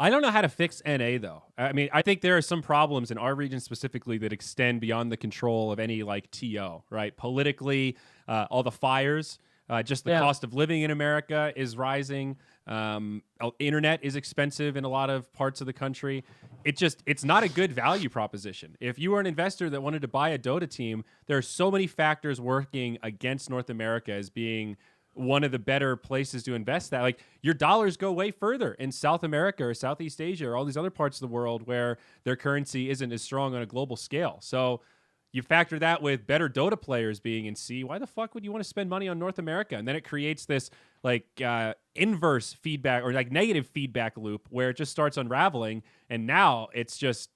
I don't know how to fix NA though. I mean, I think there are some problems in our region specifically that extend beyond the control of any like TO, right? Politically, all the fires, just the cost of living in America is rising. Internet is expensive in a lot of parts of the country. It's not a good value proposition. If you were an investor that wanted to buy a Dota team, there are so many factors working against North America as being one of the better places to invest that. Like, your dollars go way further in South America or Southeast Asia or all these other parts of the world where their currency isn't as strong on a global scale. So you factor that with better Dota players being in C. Why the fuck would you want to spend money on North America? And then it creates this like inverse feedback or like negative feedback loop where it just starts unraveling. And now it's just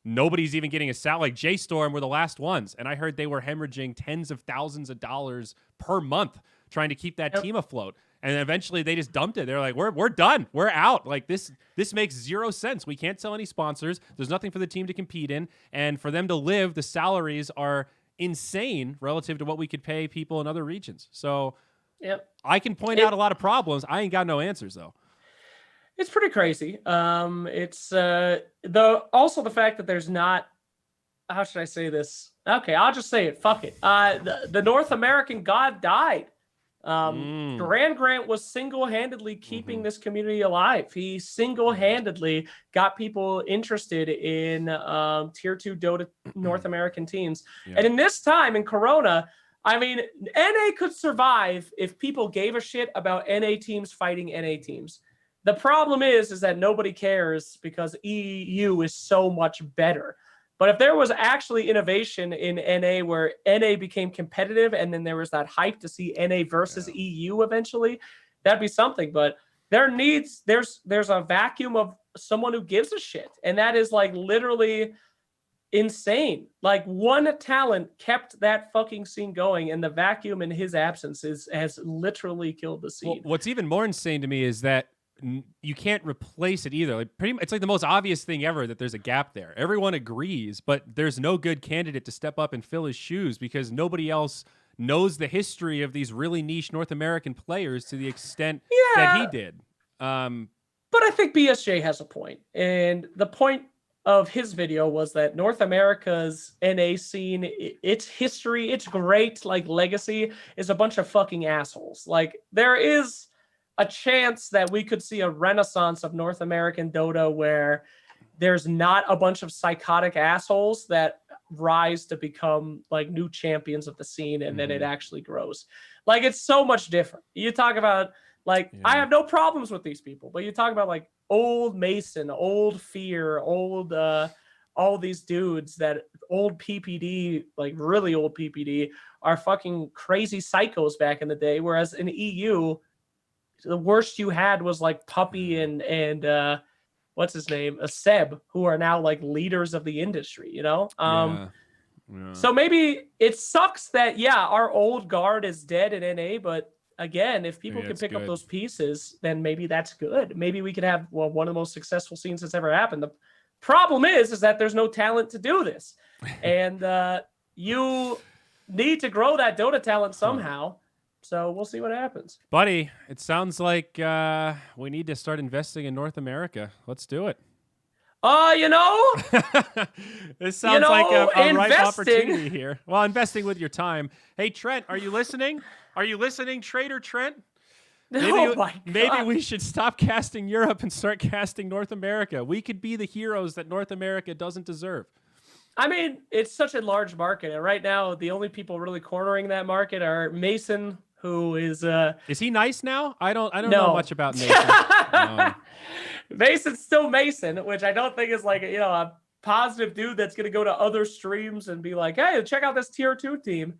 nobody's even getting a salary. Like JStorm were the last ones. And I heard they were hemorrhaging tens of thousands of dollars per month trying to keep that team afloat. And then eventually they just dumped it. They're like, we're done. We're out. Like this makes zero sense. We can't sell any sponsors. There's nothing for the team to compete in. And for them to live, the salaries are insane relative to what we could pay people in other regions. So I can point out a lot of problems. I ain't got no answers though. It's pretty crazy. It's also the fact that there's not, how should I say this? Okay, I'll just say it. Fuck it. The North American god died. Grant was single-handedly keeping this community alive. He single-handedly got people interested in tier 2 Dota North American teams. And in this time in Corona, I mean, NA could survive if people gave a shit about NA teams fighting NA teams. The problem is that nobody cares because EU is so much better. But if there was actually innovation in NA where NA became competitive and then there was that hype to see NA versus EU eventually, that'd be something. But there's a vacuum of someone who gives a shit. And that is like literally insane. Like one talent kept that fucking scene going, and the vacuum in his absence has literally killed the scene. Well, what's even more insane to me is that you can't replace it either. Like it's like the most obvious thing ever that there's a gap there. Everyone agrees, but there's no good candidate to step up and fill his shoes because nobody else knows the history of these really niche North American players to the extent that he did. But I think BSJ has a point. And the point of his video was that North America's NA scene, its history, its great like legacy is a bunch of fucking assholes. Like there is a chance that we could see a renaissance of North American Dota where there's not a bunch of psychotic assholes that rise to become like new champions of the scene, and then it actually grows. Like it's so much different. You talk about like, I have no problems with these people, but you talk about like old Mason, old Fear, old, all these dudes that old PPD, like really old PPD are fucking crazy psychos back in the day. Whereas in EU, the worst you had was like Puppy and what's his name, Seb, who are now like leaders of the industry, you know? So maybe it sucks that, our old guard is dead in NA, but again, if people can pick up those pieces, then maybe that's good. Maybe we could have, one of the most successful scenes that's ever happened. The problem is that there's no talent to do this. And you need to grow that Dota talent somehow. So we'll see what happens. Buddy, it sounds like we need to start investing in North America. Let's do it. This sounds like a ripe opportunity here. Well, investing with your time. Hey, Trent, are you listening? Are you listening, Trader Trent? Maybe we should stop casting Europe and start casting North America. We could be the heroes that North America doesn't deserve. I mean, it's such a large market, and right now the only people really cornering that market are Mason, who is he nice now? I don't know much about Mason. Mason's still Mason, which I don't think is like a positive dude that's gonna go to other streams and be like, hey, check out this tier 2 team.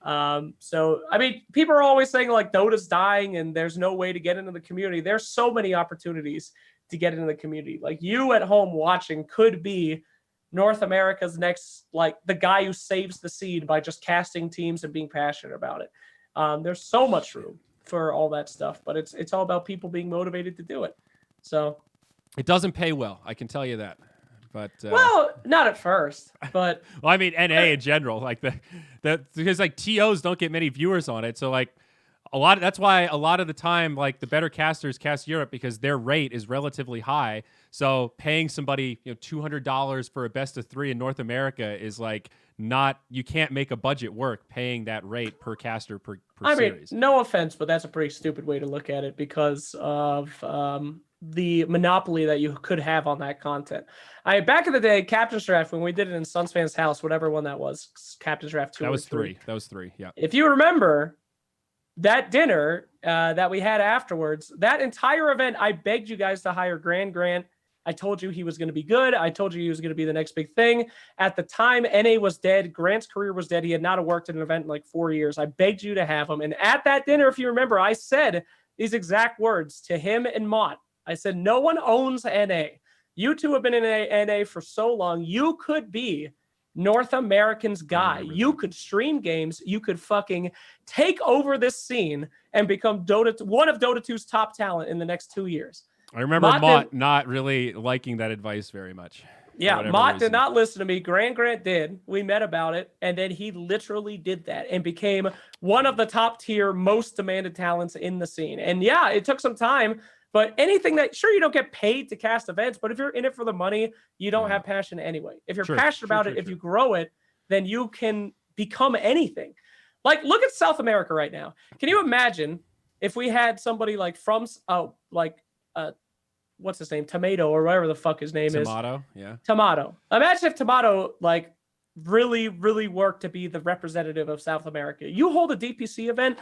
So I mean, people are always saying like Dota's dying and there's no way to get into the community. There's so many opportunities to get into the community. Like you at home watching could be North America's next, like the guy who saves the scene by just casting teams and being passionate about it. There's so much room for all that stuff, but it's all about people being motivated to do it. So it doesn't pay well, I can tell you that. But well, not at first, but well, I mean NA in general, like the because like TOs don't get many viewers on it, so like That's why a lot of the time, like the better casters cast Europe because their rate is relatively high. So paying somebody $200 for a best of 3 in North America is like not, you can't make a budget work paying that rate per caster per I mean, series. no offense, but that's a pretty stupid way to look at it because of the monopoly that you could have on that content. Back in the day, Captain's Draft, when we did it in Sunsfan's house, whatever one that was, Captain's Draft 2 that or was 3. That was 3, yeah. If you remember that dinner that we had afterwards, that entire event, I begged you guys to hire Grant. I told you he was going to be good. I told you he was going to be the next big thing. At the time, NA was dead. Grant's career was dead. He had not worked at an event in like 4 years. I begged you to have him. And at that dinner, if you remember, I said these exact words to him and Mott. I said, no one owns NA. You two have been in NA for so long. You could be North American's guy. You could stream games. You could fucking take over this scene and become one of Dota 2's top talent in the next 2 years. I remember Mott not really liking that advice very much. Yeah, Mott did not listen to me. Grant did. We met about it, and then he literally did that and became one of the top tier, most demanded talents in the scene. And yeah, it took some time, but anything that, sure, you don't get paid to cast events, but if you're in it for the money, you don't have passion anyway. If you're passionate about it, if you grow it, then you can become anything. Like, look at South America right now. Can you imagine if we had somebody like from, what's his name? Tomato or whatever the fuck his name is. Tomato, yeah. Tomato. Imagine if Tomato like really, really worked to be the representative of South America. You hold a DPC event,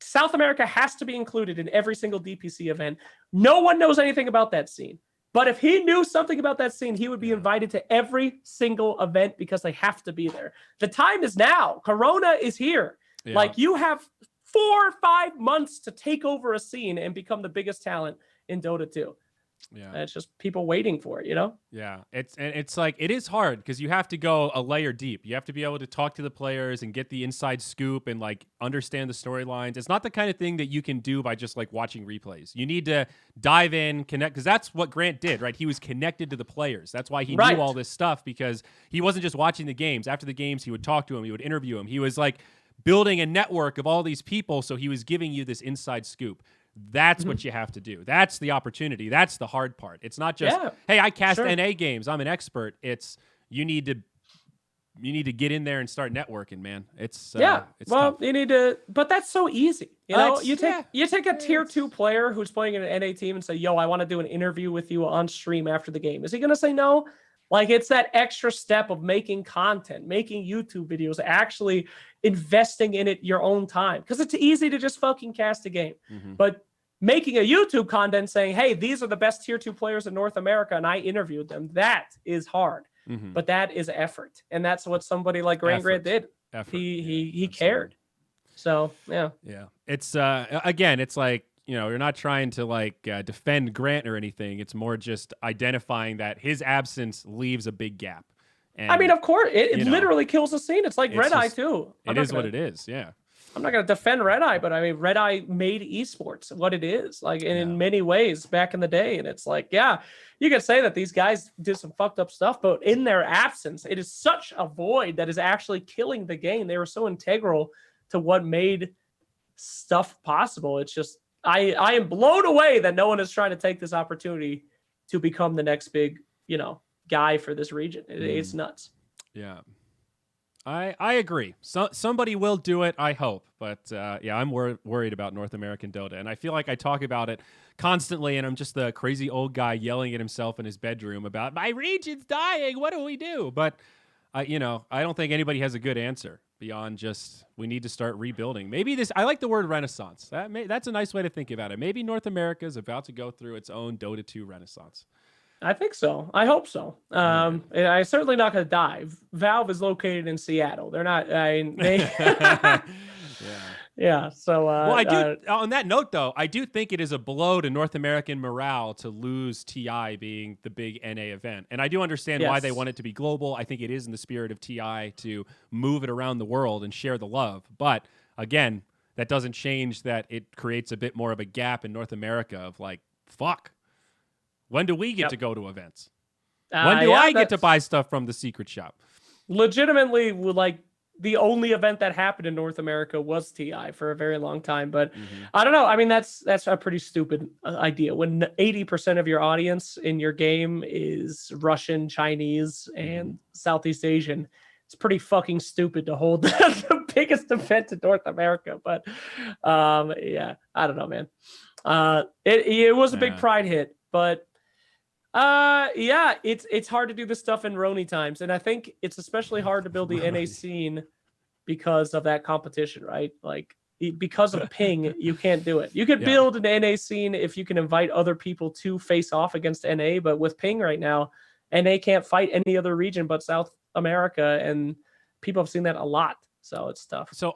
South America has to be included in every single DPC event. No one knows anything about that scene. But if he knew something about that scene, he would be invited to every single event because they have to be there. The time is now. Corona is here. Yeah. Like, you have 4 or 5 months to take over a scene and become the biggest talent in Dota 2. Yeah, and it's just people waiting for it, Yeah, it's like, it is hard because you have to go a layer deep. You have to be able to talk to the players and get the inside scoop and like understand the storylines. It's not the kind of thing that you can do by just like watching replays. You need to dive in, connect, because that's what Grant did, right? He was connected to the players. That's why he knew all this stuff, because he wasn't just watching the games. After the games, he would talk to him, he would interview him. He was like building a network of all these people, so he was giving you this inside scoop. That's what you have to do. That's the opportunity. That's the hard part. It's not just, hey, I cast NA games, I'm an expert. It's you need to get in there and start networking, man. It's well, tough. You need to, but that's so easy. You take a tier 2 player who's playing in an NA team and say, yo, I want to do an interview with you on stream after the game. Is he gonna say no? Like, it's that extra step of making content, making YouTube videos, actually investing in it your own time. Because it's easy to just fucking cast a game. But making a YouTube content saying, hey, these are the best tier 2 players in North America, and I interviewed them, that is hard. But that is effort. And that's what somebody like Grant did. He cared. So, yeah. Yeah. It's, again, it's like, you're not trying to like defend Grant or anything. It's more just identifying that his absence leaves a big gap. And, I mean, of course, it literally kills the scene. It's like Red Eye too. It is what it is. Yeah. I'm not going to defend Red Eye, but I mean, Red Eye made esports what it is, like in many ways back in the day. And it's like, yeah, you can say that these guys did some fucked up stuff, but in their absence, it is such a void that is actually killing the game. They were so integral to what made stuff possible. It's just, I am blown away that no one is trying to take this opportunity to become the next big, guy for this region. It's nuts. Yeah. I agree. Somebody will do it, I hope. But yeah, I'm worried about North American Dota. And I feel like I talk about it constantly, and I'm just the crazy old guy yelling at himself in his bedroom about, my region's dying, what do we do? But, I don't think anybody has a good answer beyond just, we need to start rebuilding. Maybe I like the word renaissance. That's a nice way to think about it. Maybe North America is about to go through its own Dota 2 renaissance. I think so. I hope so. I'm certainly not going to die. Valve is located in Seattle. They're not. Yeah. So, well, I do. On that note, though, I do think it is a blow to North American morale to lose TI being the big NA event, and I do understand why they want it to be global. I think it is in the spirit of TI to move it around the world and share the love. But again, that doesn't change that it creates a bit more of a gap in North America of like, fuck. When do we get to go to events? When do I get to buy stuff from the secret shop? Legitimately, like, the only event that happened in North America was TI for a very long time. But I don't know. I mean, that's a pretty stupid idea when 80% of your audience in your game is Russian, Chinese, and Southeast Asian. It's pretty fucking stupid to hold the biggest event in North America. But yeah, I don't know, man. It was a big pride hit, but yeah, it's hard to do this stuff in Roni times, and I think it's especially hard to build the NA scene because of that competition, right? Like because of ping, you can't do it. You could build an NA scene if you can invite other people to face off against NA, but with ping right now, NA can't fight any other region but South America, and people have seen that a lot, so it's tough. So